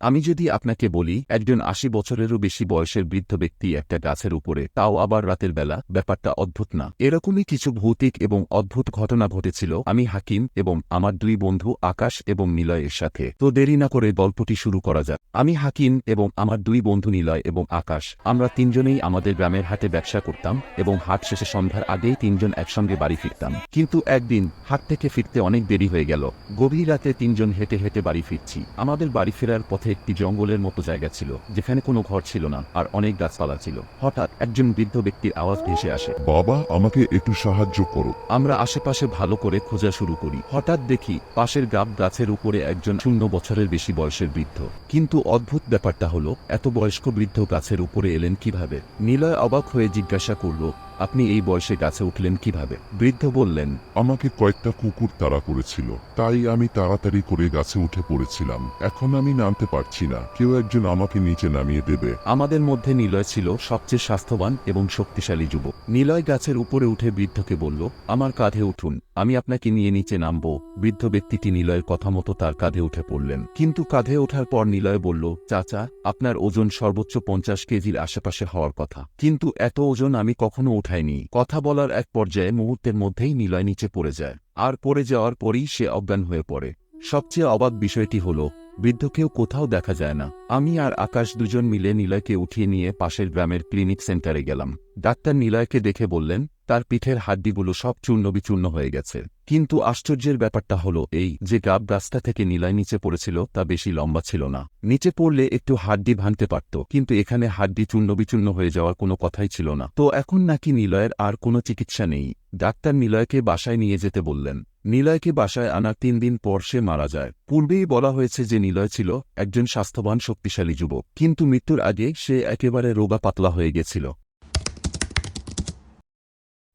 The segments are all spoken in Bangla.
আমি যদি আপনাকে বলি একজন ৮০ বছরেরও বেশি বয়সের বৃদ্ধ ব্যক্তি একটা গাছের উপরে, তাও আবার রাতের বেলা, ব্যাপারটা অদ্ভুত না? এরকমই কিছু ভৌতিক এবং অদ্ভুত ঘটনা ঘটেছিল আমি হাকিম এবং আমার দুই বন্ধু আকাশ এবং নিলয়ের সাথে। তো দেরি না করে গল্পটি শুরু করা যাক। আমি হাকিম এবং আমার দুই বন্ধু নিলয় এবং আকাশ, আমরা তিনজনেই আমাদের গ্রামের হাটে ব্যবসা করতাম এবং হাট শেষে সন্ধ্যার আগেই তিনজন একসঙ্গে বাড়ি ফিরতাম। কিন্তু একদিন হাট থেকে ফিরতে অনেক দেরি হয়ে গেল। গভীর রাতে তিনজন হেঁটে হেঁটে বাড়ি ফিরছি। আমাদের বাড়ি ফেরার পথে একটি জঙ্গলের মতো জায়গা ছিল, যেখানে কোনো ঘর ছিল না আর অনেক গাছপালা ছিল। হঠাৎ একজন বৃদ্ধ ব্যক্তির আওয়াজ ভেসে আসে, বাবা, আমাকে একটু সাহায্য করো। আমরা আশেপাশে ভালো করে খোঁজা শুরু করি। হঠাৎ দেখি পাশের গাছের উপরে একজন ০ বছরের বেশি বয়সের বৃদ্ধ। কিন্তু অদ্ভুত ব্যাপারটা হলো, এত বয়স্ক বৃদ্ধ গাছের উপরে এলেন কিভাবে? নিলয় অবাক হয়ে জিজ্ঞাসা করল, আপনি এই বয়সে গাছে উঠলেন কিভাবে? বৃদ্ধ বললেন, আমাকে কয়েকটা কুকুর তাড়া করেছিল, তাই আমি তাড়াতাড়ি করে গাছে উঠে পড়েছিলাম। এখন আমি নামতে পারছি না, কেউ একজন আমাকে নিচে নামিয়ে দেবে। আমাদের মধ্যে নিলয় ছিল সবচেয়ে স্বাস্থ্যবান এবং শক্তিশালী যুবক। নিলয় গাছের উপরে উঠে বৃদ্ধকে বলল, আমার কাঁধে উঠুন, আমি আপনাকে নিয়ে নিচে নামব। বৃদ্ধ ব্যক্তিটি নিলয়ের কথা মতো তার কাঁধে উঠে পড়লেন। কিন্তু কাঁধে ওঠার পর নিলয় বলল, চাচা, আপনার ওজন সর্বোচ্চ ৫০ কেজির আশেপাশে হওয়ার কথা, কিন্তু এত ওজন আমি কখনো উঠাইনি। কথা বলার এক পর্যায়ে মুহূর্তের মধ্যেই নিলয় নিচে পড়ে যায়, আর পড়ে যাওয়ার পরই সে অজ্ঞান হয়ে পড়ে। সবচেয়ে অবাক বিষয়টি হলো, বৃদ্ধকেও কোথাও দেখা যায় না। আমি আর আকাশ দুজন মিলে নিলয়কে উঠিয়ে নিয়ে পাশের গ্রামের ক্লিনিক সেন্টারে গেলাম। ডাক্তার নিলয়কে দেখে বললেন, তার পিঠের হাড্ডিগুলো সব চূর্ণবিচূর্ণ হয়ে গেছে। কিন্তু আশ্চর্যের ব্যাপারটা হলো এই যে রাস্তা থেকে নিলয় নিচে পড়েছিল তা বেশি লম্বা ছিল না। নিচে পড়লে একটু হাড্ডি ভাঙতে পারত, কিন্তু এখানে হাড্ডি চূর্ণবিচূর্ণ হয়ে যাওয়ার কোনো কথাই ছিল না। তো এখন নাকি নিলয়ের আর কোনো চিকিৎসা নেই। ডাক্তার নিলয়কে বাসায় নিয়ে যেতে বললেন। নিলয়কে বাসায় আনার ৩ দিন পর সে মারা যায়। পূর্বেই বলা হয়েছে যে নিলয় ছিল একজন স্বাস্থ্যবান শক্তিশালী যুবক, কিন্তু মৃত্যুর আগে সে একেবারে রোগা পাতলা হয়ে গেছিল।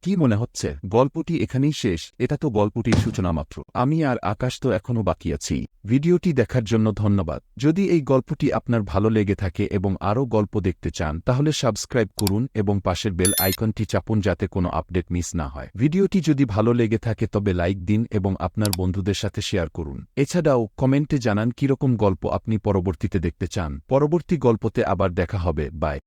কি মনে হচ্ছে গল্পটি এখানেই শেষ? এটা তো গল্পটির সূচনা মাত্র। আমি আর আকাশ তো এখনো বাকি আছি। ভিডিওটি দেখার জন্য ধন্যবাদ। যদি এই গল্পটি আপনার ভালো লেগে থাকে এবং আরও গল্প দেখতে চান, তাহলে সাবস্ক্রাইব করুন এবং পাশের বেল আইকনটি চাপুন যাতে কোনো আপডেট মিস না হয়। ভিডিওটি যদি ভালো লেগে থাকে তবে লাইক দিন এবং আপনার বন্ধুদের সাথে শেয়ার করুন। এছাড়াও কমেন্টে জানান কিরকম গল্প আপনি পরবর্তীতে দেখতে চান। পরবর্তী গল্পতে আবার দেখা হবে। বাই।